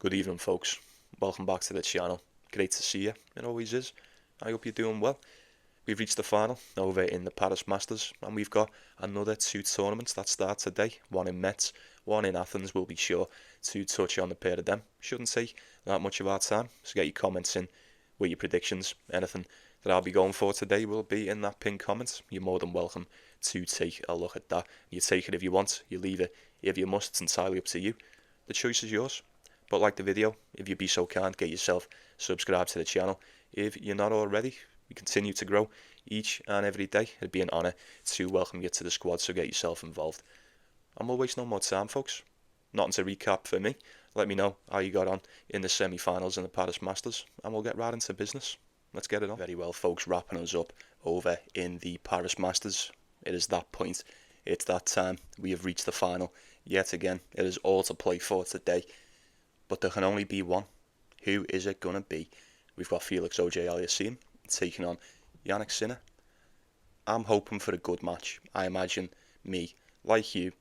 Good evening, folks. Welcome back to the channel. Great to see you. It always is. I hope you're doing well. We've reached the final over in the Paris Masters, and we've got another two tournaments that start today. One in Metz, one in Athens. We'll be sure to touch on the pair of them. Shouldn't take that much of our time, so get your comments in with your predictions. Anything that I'll be going for today will be in that pinned comments. You're more than welcome to take a look at that. You take it if you want, you leave it if you must. It's entirely up to you. The choice is yours. But like the video, if you be so kind, get yourself subscribed to the channel. If you're not already, we continue to grow each and every day. It'd be an honour to welcome you to the squad, so get yourself involved. And we'll waste no more time, folks. Nothing to recap for me. Let me know how you got on in the semi-finals in the Paris Masters, and we'll get right into business. Let's get it on. Very well, folks, wrapping us up over in the Paris Masters. It is that point. It's that time. We have reached the final. Yet again, it is all to play for today. But there can only be one. Who is it going to be? We've got Felix Auger Aliassime taking on Jannik Sinner. I'm hoping for a good match. I imagine me, like you,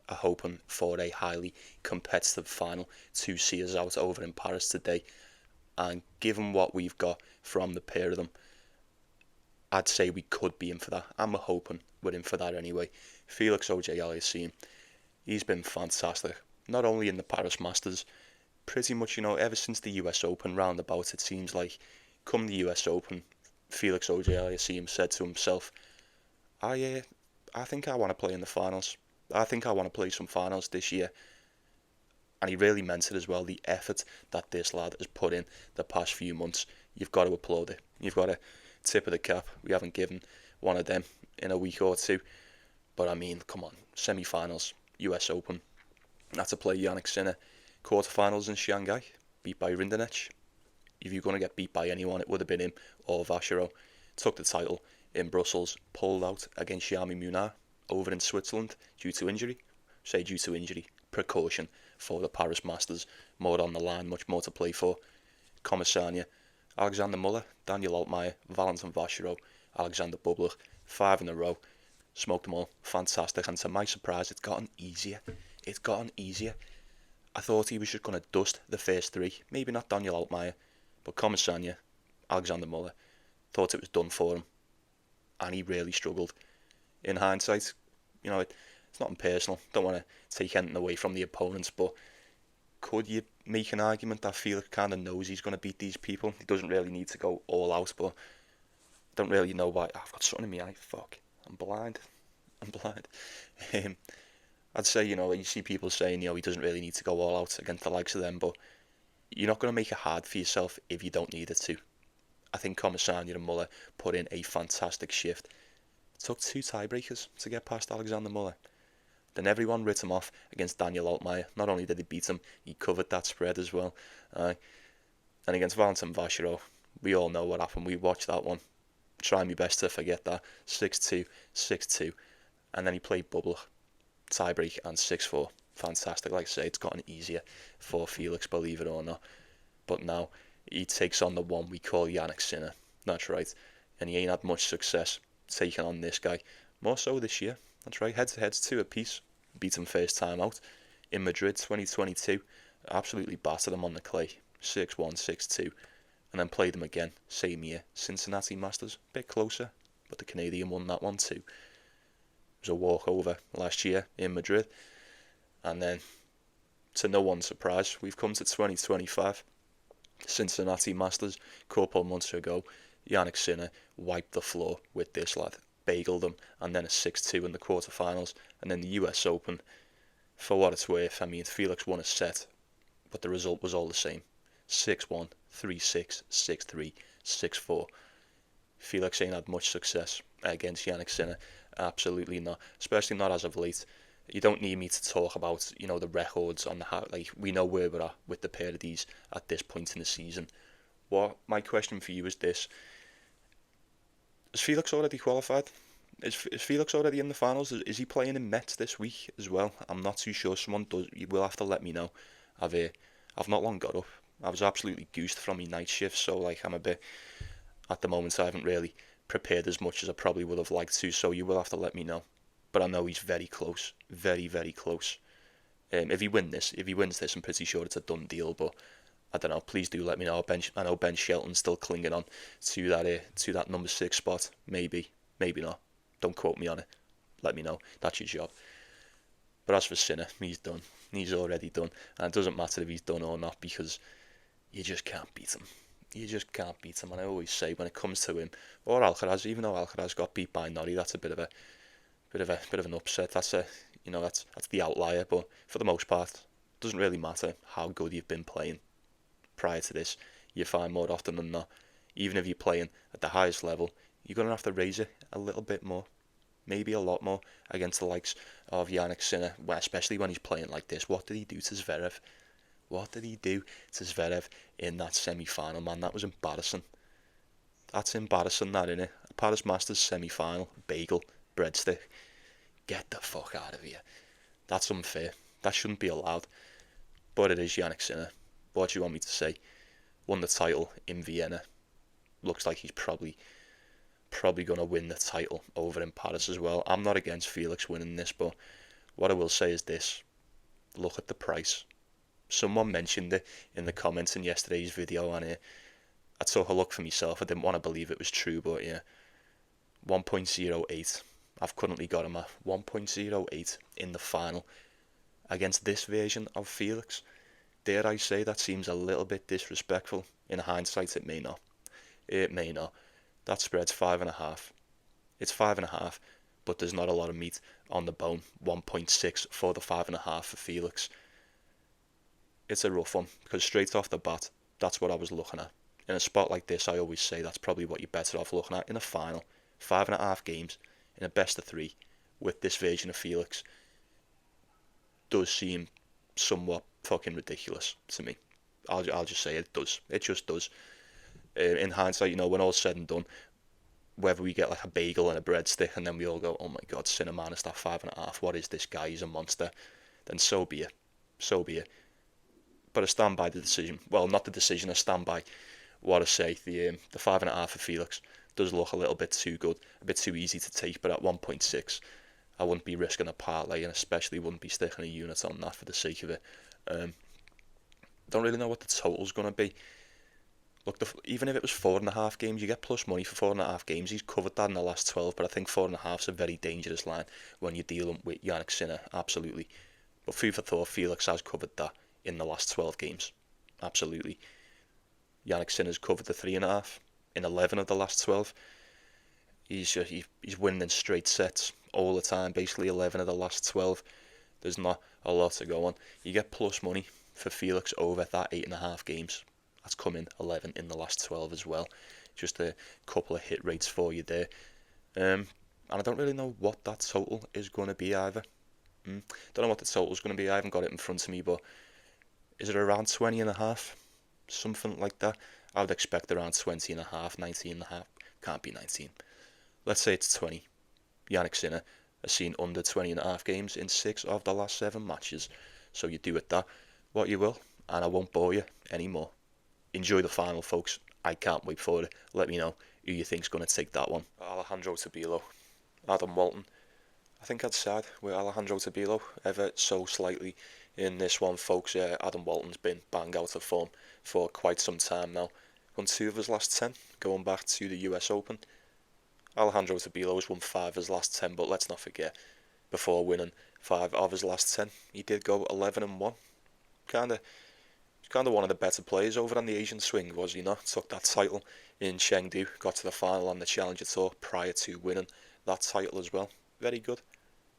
are hoping for a highly competitive final to see us out over in Paris today. And given what we've got from the pair of them, I'd say we could be in for that. I'm hoping we're in for that anyway. Felix Auger Aliassime, he's been fantastic. Not only in the Paris Masters, pretty much, ever since the US Open roundabout, it seems like, come the US Open, Felix Auger Aliassime said to himself, I think I want to play in the finals. I think I want to play some finals this year. And he really meant it as well. The effort that this lad has put in the past few months, you've got to applaud it. You've got to tip of the cap. We haven't given one of them in a week or two. But I mean, come on, semi-finals, US Open, that's to play Jannik Sinner. Quarterfinals in Shanghai, beat by Rinderknech. If you're going to get beat by anyone, it would have been him or Vachereau. Took the title in Brussels, pulled out against Jaume Munar over in Switzerland due to injury. Say due to injury, precaution for the Paris Masters. More on the line, much more to play for. Commissania, Alexander Muller, Daniel Altmaier, Valentin Vachereau, Alexander Bublik, 5 in a row. Smoked them all, fantastic. And to my surprise, it's gotten easier. It's gotten easier. I thought he was just going to dust the first three. Maybe not Daniel Altmaier, but Commissania, Alexander Muller, thought it was done for him. And he really struggled. In hindsight, it's not personal. Don't want to take anything away from the opponents, but could you make an argument that Felix kind of knows he's going to beat these people? He doesn't really need to go all out, but I don't really know why. I've got something in my eye. Fuck. I'm blind. I'd say, you see people saying, he doesn't really need to go all out against the likes of them, but you're not going to make it hard for yourself if you don't need it to. I think Commissania and Muller put in a fantastic shift. It took 2 tiebreakers to get past Alexander Muller. Then everyone writ him off against Daniel Altmaier. Not only did he beat him, he covered that spread as well. And against Valentin Vachereau, we all know what happened. We watched that one. Try my best to forget that. 6-2, 6-2. And then he played Bublik. Tiebreak and 6-4. Fantastic. Like I say, it's gotten easier for Felix, believe it or not. But now he takes on the one we call Jannik Sinner. That's right. And he ain't had much success taking on this guy. More so this year. That's right. Head-to-heads 2 apiece. Beat him first time out in Madrid 2022. Absolutely battered him on the clay. 6-1, 6-2. And then played him again. Same year. Cincinnati Masters. Bit closer. But the Canadian won that one too. It was a walkover last year in Madrid. And then, to no one's surprise, we've come to 2025. Cincinnati Masters, a couple of months ago, Jannik Sinner wiped the floor with this lad. Bageled him, and then a 6-2 in the quarterfinals. And then the US Open, for what it's worth, Felix won a set, but the result was all the same. 6-1, 3-6, 6-3, 6-4. Felix ain't had much success against Jannik Sinner. Absolutely not, especially not as of late. You don't need me to talk about, the records on we know where we're at with the pair of these at this point in the season. My question for you is this: is Felix already qualified? Is Felix already in the finals? Is he playing in Metz this week as well? I'm not too sure. Someone does. You will have to let me know. I've not long got up. I was absolutely goosed from my night shift, so I'm a bit. At the moment, I haven't really prepared as much as I probably would have liked to, so you will have to let me know. But I know he's very close, very, very close. If he wins this, I'm pretty sure it's a done deal. But I don't know. Please do let me know. I know Ben Shelton's still clinging on to that number 6 spot. Maybe not. Don't quote me on it. Let me know. That's your job. But as for Sinner, he's done. He's already done, and it doesn't matter if he's done or not because you just can't beat him. You just can't beat him. And I always say when it comes to him or Alcaraz, even though Alcaraz got beat by Norrie, that's a bit of an upset. That's the outlier. But for the most part, it doesn't really matter how good you've been playing prior to this. You find more often than not, even if you're playing at the highest level, you're going to have to raise it a little bit more, maybe a lot more, against the likes of Jannik Sinner, especially when he's playing like this. What did he do to Zverev? What did he do to Zverev in that semi-final, man? That was embarrassing. That's embarrassing, that, innit? A Paris Masters semi-final, bagel, breadstick. Get the fuck out of here. That's unfair. That shouldn't be allowed. But it is Jannik Sinner. What do you want me to say? Won the title in Vienna. Looks like he's probably going to win the title over in Paris as well. I'm not against Felix winning this, but what I will say is this. Look at the price. Someone mentioned it in the comments in yesterday's video, and I took a look for myself. I didn't want to believe it was true, but yeah, 1.08. I've currently got him at 1.08 in the final against this version of Felix. Dare I say that seems a little bit disrespectful? In hindsight, it may not. It may not. That spread's 5.5. It's 5.5, but there's not a lot of meat on the bone. 1.6 for the 5.5 for Felix. It's a rough one, because straight off the bat, that's what I was looking at. In a spot like this, I always say that's probably what you're better off looking at in a final. 5.5 games in a best of 3 with this version of Felix does seem somewhat fucking ridiculous to me. I'll just say it does. It just does. In hindsight, when all's said and done, whether we get like a bagel and a breadstick and then we all go, oh my god, Sinner minus that 5.5, what is this guy? He's a monster. Then so be it. So be it. But I stand by the decision. Well, not the decision. I stand by what I say. The 5.5 for Felix does look a little bit too good, a bit too easy to take. But at 1.6, I wouldn't be risking a parlay, and especially wouldn't be sticking a unit on that for the sake of it. Don't really know what the total's going to be. Look, even if it was 4.5 games, you get plus money for 4.5 games. He's covered that in the last 12, but I think 4.5 is a very dangerous line when you're dealing with Jannik Sinner, absolutely. But food for thought, Felix has covered that in the last 12 games, absolutely. Jannik Sinner's covered the 3.5 in 11 of the last 12. He's winning in straight sets all the time, basically 11 of the last 12. There's not a lot to go on. You get plus money for Felix over that 8.5 games. That's come in 11 in the last 12 as well. Just a couple of hit rates for you there. And I don't really know what that total is going to be either. Don't know what the total is going to be. I haven't got it in front of me, but is it around 20.5? Something like that. I would expect around 20.5, 19.5. Can't be 19. Let's say it's 20. Jannik Sinner has seen under 20.5 games in 6 of the last 7 matches. So you do with that what you will, and I won't bore you anymore. Enjoy the final, folks. I can't wait for it. Let me know who you think's going to take that one. Alejandro Tabilo, Adam Walton. I think I'd side with Alejandro Tabilo ever so slightly in this one, folks. Adam Walton's been bang out of form for quite some time now. Won 2 of his last 10, going back to the US Open. Alejandro Tabilo has won 5 of his last 10, but let's not forget, before winning 5 of his last 10, he did go 11-1. Kind of one of the better players over on the Asian swing, was he not? Took that title in Chengdu, got to the final on the Challenger Tour prior to winning that title as well. Very good.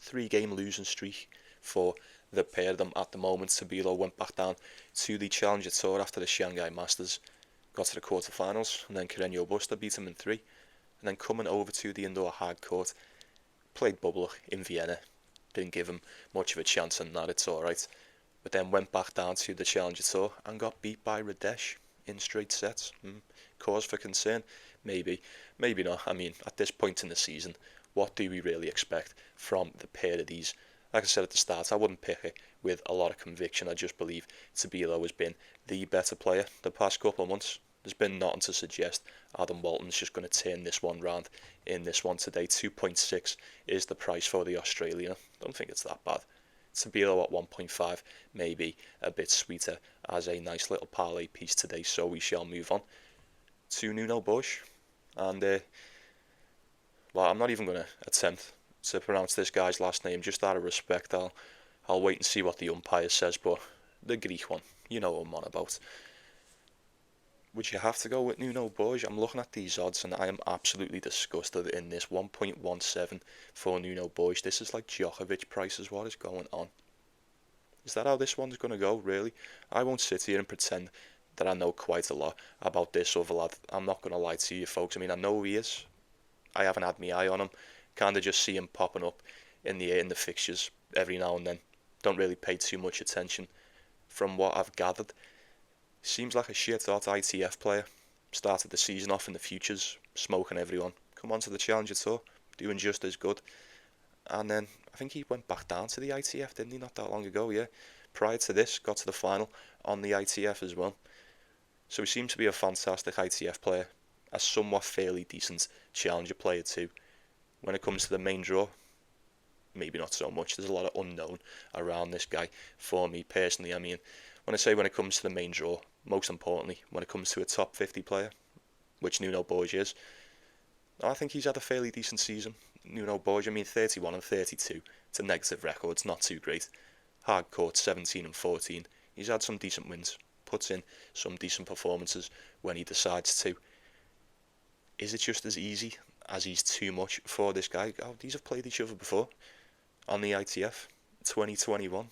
3-game losing streak for the pair of them at the moment. Tabilo went back down to the Challenger Tour after the Shanghai Masters, got to the quarterfinals, and then Carreño Busta beat him in 3. And then coming over to the indoor hard court, played Bublik in Vienna. Didn't give him much of a chance in that, it's alright. But then went back down to the Challenger Tour and got beat by Radesh in straight sets. Cause for concern? Maybe. Maybe not. I mean, at this point in the season, what do we really expect from the pair of these? Like I said at the start, I wouldn't pick it with a lot of conviction. I just believe Tabilo has been the better player the past couple of months. There's been nothing to suggest Adam Walton's just going to turn this one round in this one today. 2.6 is the price for the Australian. Don't think it's that bad. Tabilo at 1.5, maybe a bit sweeter as a nice little parlay piece today, so we shall move on to Nuno Borges. And, well, I'm not even going to attempt to pronounce this guy's last name, just out of respect. I'll wait and see what the umpire says, but the Greek one, you know what I'm on about. Would you have to go with Nuno Borges? I'm looking at these odds and I am absolutely disgusted in this 1.17 for Nuno Borges. This is like Djokovic prices. What is going on? Is that how this one's going to go, really? I won't sit here and pretend that I know quite a lot about this other lad. I'm not going to lie to you folks. I mean, I know who he is. I haven't had my eye on him. Kind of just see him popping up in the fixtures every now and then. Don't really pay too much attention. From what I've gathered, seems like a shit-hot ITF player. Started the season off in the futures, smoking everyone. Come on to the Challenger Tour, doing just as good. And then I think he went back down to the ITF, didn't he? Not that long ago, yeah. Prior to this, got to the final on the ITF as well. So he seems to be a fantastic ITF player. A somewhat fairly decent Challenger player too. When it comes to the main draw, maybe not so much. There's a lot of unknown around this guy for me personally. I mean, when I say when it comes to the main draw, most importantly, when it comes to a top 50 player, which Nuno Borges is, I think he's had a fairly decent season. Nuno Borges, I mean, 31 and 32. It's a negative record, it's not too great. Hard court, 17 and 14. He's had some decent wins, puts in some decent performances when he decides to. Is it just as easy as he's too much for this guy? Oh, these have played each other before on the ITF 2021.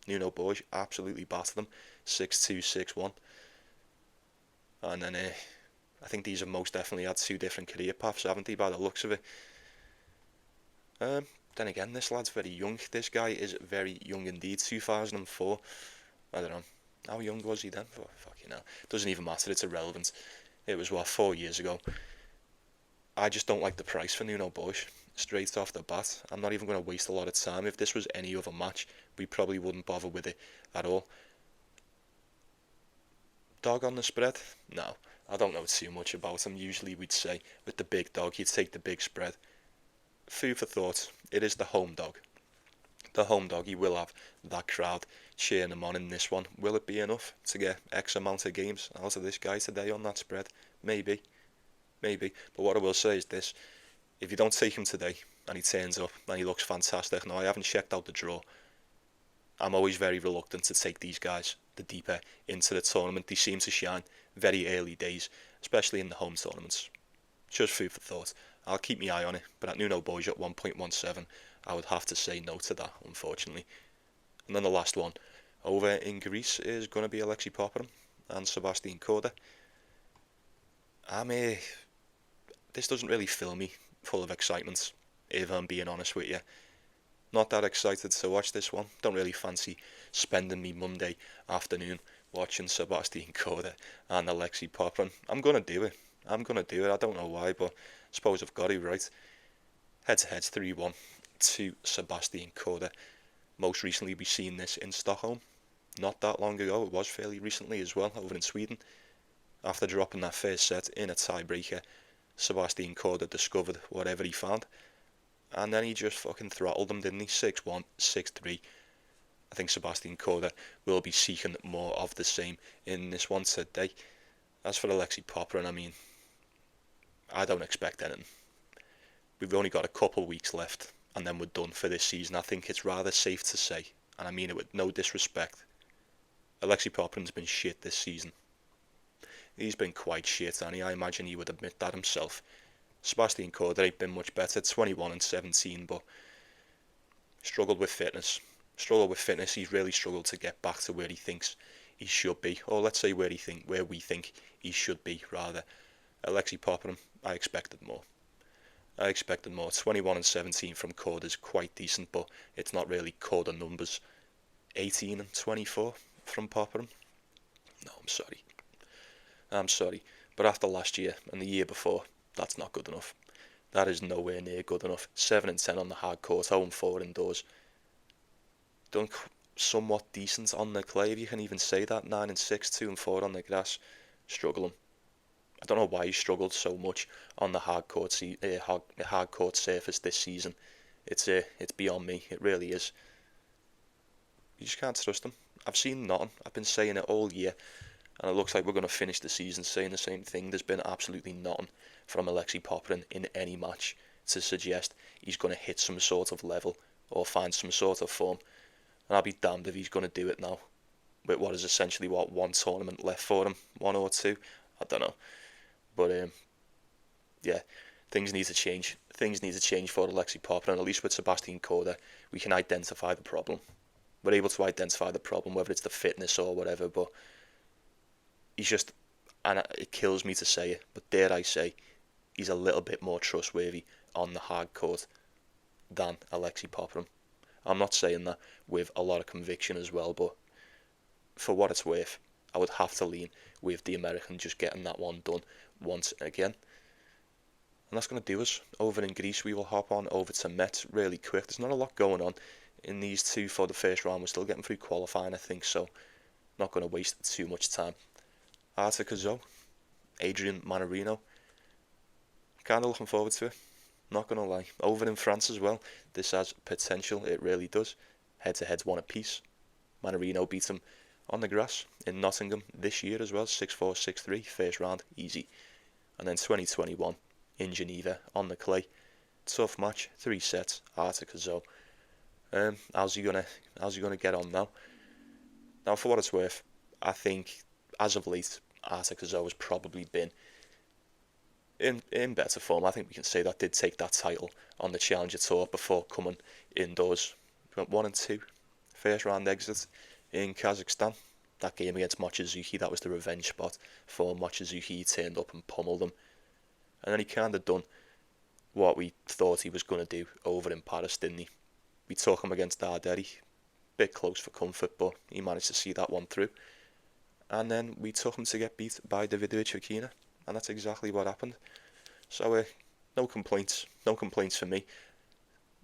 Nuno Borges absolutely battered them 6-2, 6-1. And then I think these have most definitely had two different career paths, haven't they, by the looks of it. Then again, this lad's very young. This guy is very young indeed. 2004. I don't know. How young was he then? Oh, fucking hell. Doesn't even matter. It's irrelevant. It was, 4 years ago. I just don't like the price for Nuno Borges. Straight off the bat. I'm not even going to waste a lot of time. If this was any other match, we probably wouldn't bother with it at all. Dog on the spread? No. I don't know too much about him. Usually we'd say with the big dog, you'd take the big spread. Food for thought. It is the home dog. The home dog, he will have that crowd cheering him on in this one. Will it be enough to get X amount of games out of this guy today on that spread? Maybe. But what I will say is this. If you don't take him today and he turns up and he looks fantastic, now I haven't checked out the draw. I'm always very reluctant to take these guys the deeper into the tournament. They seem to shine very early days, especially in the home tournaments. Just food for thought. I'll keep my eye on it, but at Nuno Borges at 1.17, I would have to say no to that, unfortunately. And then the last one over in Greece is going to be Alexei Popyrin and Sebastian Korda. This doesn't really fill me full of excitement, if I'm being honest with you. Not that excited to watch this one. Don't really fancy spending me Monday afternoon watching Sebastian Korda and Alexei Popyrin. I'm going to do it. I don't know why, but I suppose I've got it right. Head-to-heads 3-1 to Sebastian Korda. Most recently we've seen this in Stockholm. Not that long ago. It was fairly recently as well, over in Sweden. After dropping that first set in a tiebreaker, Sebastian Korda discovered whatever he found. And then he just fucking throttled him, didn't he? 6-1, 6-3. I think Sebastian Korda will be seeking more of the same in this one today. As for Alexei Popyrin, I mean, I don't expect anything. We've only got a couple weeks left, and then we're done for this season. I think it's rather safe to say, and I mean it with no disrespect, Alexei Popyrin's been shit this season. He's been quite shit, and I imagine he would admit that himself. Sebastian Korda ain't been much better, 21 and 17, but struggled with fitness. He's really struggled to get back to where he thinks he should be, or let's say where we think he should be, rather. Alexei Popyrin, I expected more. 21 and 17 from Korda's quite decent, but it's not really Korda numbers. 18 and 24 from Popyrin. No, I'm sorry. But after last year and the year before, that's not good enough. That is nowhere near good enough. 7 and 10 on the hard court, 0 and 4 indoors. Done somewhat decent on the clay, if you can even say that. 9 and 6, 2 and 4 on the grass. Struggling. I don't know why he struggled so much on the hard court surface this season. It's beyond me. It really is. You just can't trust him. I've seen nothing. I've been saying it all year, and it looks like we're going to finish the season saying the same thing. There's been absolutely nothing from Aliassime Popyrin in any match to suggest he's going to hit some sort of level or find some sort of form. And I'll be damned if he's going to do it now, with what is essentially one tournament left for him, one or two. I don't know, but yeah, things need to change. Things need to change for Aliassime Popyrin, and at least with Sebastian Korda, we can identify the problem. We're able to identify the problem, whether it's the fitness or whatever, but he's just, and it kills me to say it, but dare I say, he's a little bit more trustworthy on the hard court than Aliassime Popyrin. I'm not saying that with a lot of conviction as well, but for what it's worth, I would have to lean with the American just getting that one done once again. And that's going to do us. Over in Greece, we will hop on over to Metz really quick. There's not a lot going on in these two for the first round. We're still getting through qualifying, I think, so not going to waste too much time. Cazaux, Adrian Mannarino. Kind of looking forward to it, not going to lie. Over in France as well, this has potential, it really does. Head-to-heads one apiece. Mannarino beat him on the grass in Nottingham this year as well, 6-4, 6-3, first round, easy. And then 2021 in Geneva on the clay, tough match, 3 sets, Cazaux. How's he gonna get on now? Now, for what it's worth, I think as of late, Cazaux has probably been in better form. I think we can say that did take that title on the Challenger Tour before coming indoors. We went 1 and 2, first round exit in Kazakhstan. That game against Mochizuki, that was the revenge spot for Mochizuki. He turned up and pummeled him. And then he kind of done what we thought he was going to do over in Paris, didn't he? We took him against Darderi. Bit close for comfort, but he managed to see that one through. And then we took him to get beat by Davidovich Fokina, and that's exactly what happened. So, no complaints for me.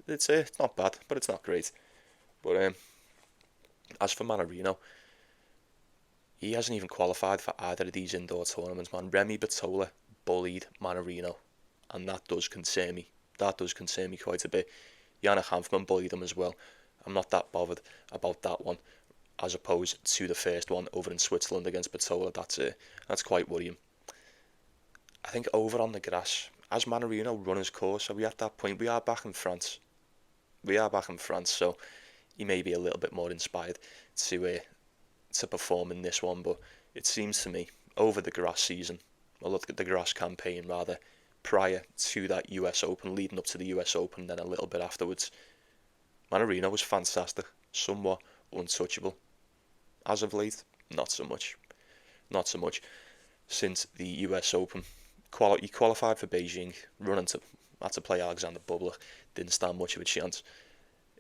It's not bad, but it's not great. But as for Mannarino, he hasn't even qualified for either of these indoor tournaments, man. Remy Batola bullied Mannarino, and that does concern me. That does concern me quite a bit. Yannick Hanfman bullied him as well. I'm not that bothered about that one, as opposed to the first one over in Switzerland against Batola. That's quite worrying. I think over on the grass, as Mannarino run his course, are we at that point? We are back in France. So he may be a little bit more inspired to perform in this one, but it seems to me over the grass season, or look at the grass campaign rather, prior to that US Open, leading up to the US Open, then a little bit afterwards, Mannarino was fantastic, somewhat untouchable. As of late, not so much. Since the US Open, he qualified for Beijing, had to play Alexander Bublik, didn't stand much of a chance.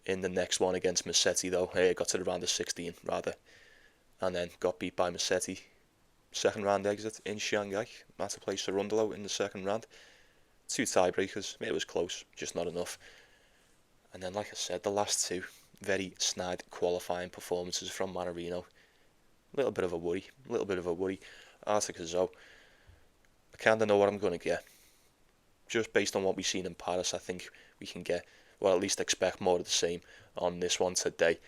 In the next one against Musetti though, got to the round of 16 rather, and then got beat by Musetti. Second round exit in Shanghai, had to play Cerundolo in the second round. 2 tiebreakers, it was close, just not enough. And then, like I said, the last 2, very snide qualifying performances from Mannarino. A little bit of a worry. Cazaux, I kind of know what I'm going to get. Just based on what we've seen in Paris, I think we can get, well, at least expect more of the same on this one today.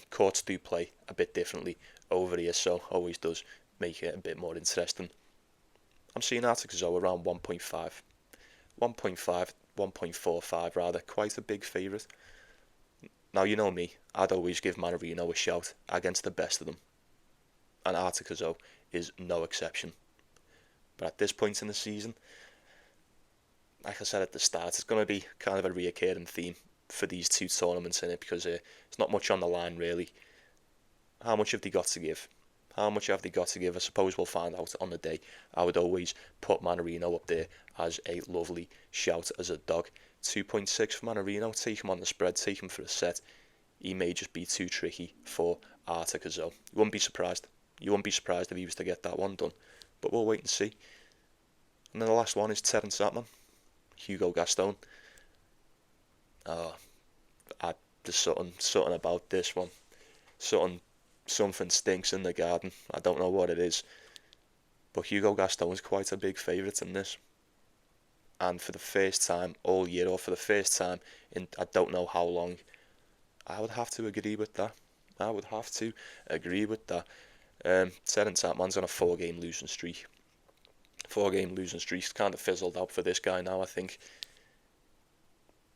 Courts do play a bit differently over here, so always does make it a bit more interesting. I'm seeing Cazaux around 1.5. 1.45 rather, quite a big favourite. Now, you know me, I'd always give Mannarino a shout against the best of them, and Cazaux is no exception. But at this point in the season, like I said at the start, it's going to be kind of a reoccurring theme for these 2 tournaments in it, because there's not much on the line really. How much have they got to give? I suppose we'll find out on the day. I would always put Mannarino up there as a lovely shout as a dog. 2.6 for Mannarino, take him on the spread, take him for a set. He may just be too tricky for Cazaux. You wouldn't be surprised if he was to get that one done, but we'll wait and see. And then the last one is Terence Atmane, Hugo Gaston. There's something about this one. Something stinks in the garden. I don't know what it is, but Hugo Gaston is quite a big favourite in this. And for the first time all year, or for the first time in I don't know how long, I would have to agree with that. I would have to agree with that. Terence Atmane's on a 4-game losing streak. 4-game losing streak's kind of fizzled out for this guy now, I think.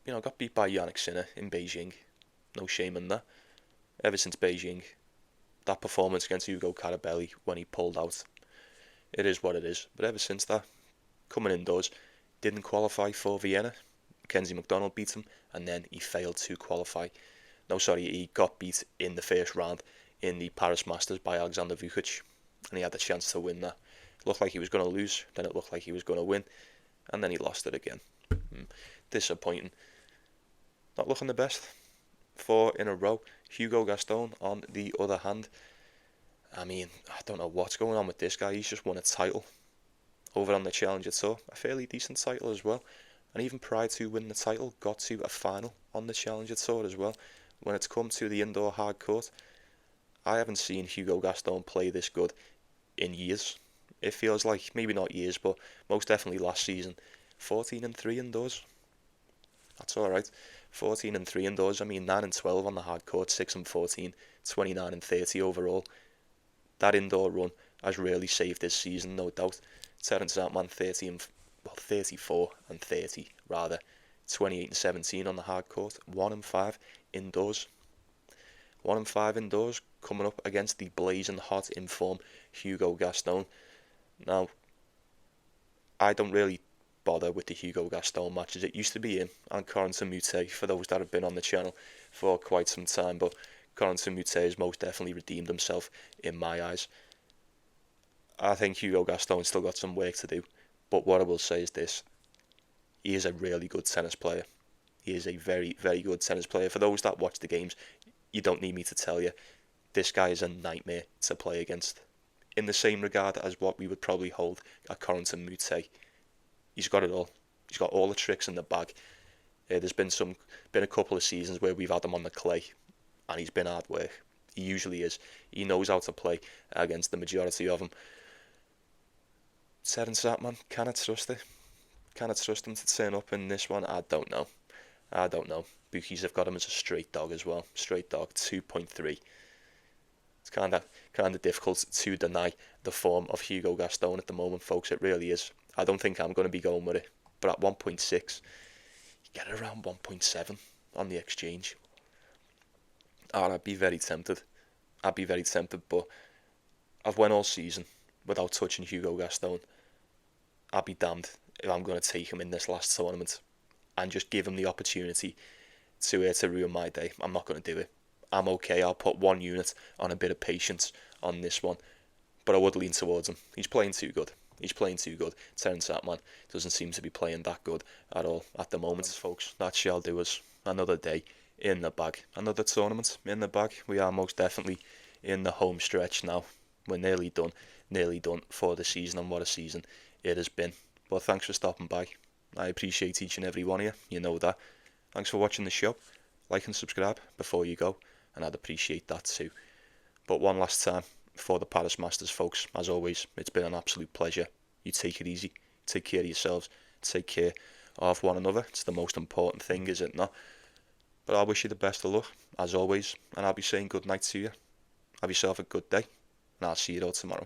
Got beat by Yannick Sinner in Beijing. No shame in that. Ever since Beijing, that performance against Ugo Carabelli when he pulled out, it is what it is. But ever since that, coming indoors, didn't qualify for Vienna. Kenzie McDonald beat him, and then he failed to qualify. He got beat in the first round in the Paris Masters by Alexander Vukic, and he had the chance to win that. It looked like he was going to lose, then it looked like he was going to win, and then he lost it again. Disappointing. Not looking the best. 4 in a row. Hugo Gaston, on the other hand, I don't know what's going on with this guy. He's just won a title over on the Challenger Tour, a fairly decent title as well, and even prior to winning the title, got to a final on the Challenger Tour as well. When it's come to the indoor hard court, I haven't seen Hugo Gaston play this good in years. It feels like, maybe not years, but most definitely last season. 14-3 indoors. That's alright. 14-3 indoors. 9-12 on the hard court, 6-14, 29-30 overall. That indoor run has really saved this season, no doubt. Terence Atmane 34-30 rather. 28-17 on the hard court. 1-5 indoors. 1-5 indoors, coming up against the blazing hot in form Hugo Gaston. Now, I don't really bother with the Hugo Gaston matches. It used to be him and Corentin Moutet, for those that have been on the channel for quite some time, but Corentin Moutet has most definitely redeemed himself in my eyes. I think Hugo Gaston's still got some work to do, but what I will say is this: he is a really good tennis player. He is a very, very good tennis player. For those that watch the games, you don't need me to tell you, this guy is a nightmare to play against. In the same regard as what we would probably hold at Corentin Moutet. He's got it all. He's got all the tricks in the bag. There's been a couple of seasons where we've had him on the clay, and he's been hard work. He usually is. He knows how to play against the majority of them. Terence Atmane, can I trust it? Can I trust him to turn up in this one? I don't know. Bookies have got him as a straight dog as well. Straight dog, 2.3. It's kind of difficult to deny the form of Hugo Gaston at the moment, folks. It really is. I don't think I'm going to be going with it. But at 1.6, you get it around 1.7 on the exchange. I'd be very tempted. But I've went all season without touching Hugo Gaston. I'd be damned if I'm going to take him in this last tournament and just give him the opportunity to ruin my day. I'm not going to do it. I'm okay. I'll put 1 unit on a bit of patience on this one, but I would lean towards him. He's playing too good. Terence Atmane doesn't seem to be playing that good at all at the moment, folks. That shall do us. Another day in the bag. Another tournament in the bag. We are most definitely in the home stretch now. We're nearly done for the season, and what a season it has been. But thanks for stopping by. I appreciate each and every one of you. You know that. Thanks for watching the show. Like and subscribe before you go, and I'd appreciate that too. But one last time for the Paris Masters, folks, as always, it's been an absolute pleasure. You take it easy, take care of yourselves, take care of one another. It's the most important thing, is it not? But I wish you the best of luck, as always, and I'll be saying good night to you. Have yourself a good day, and I'll see you all tomorrow.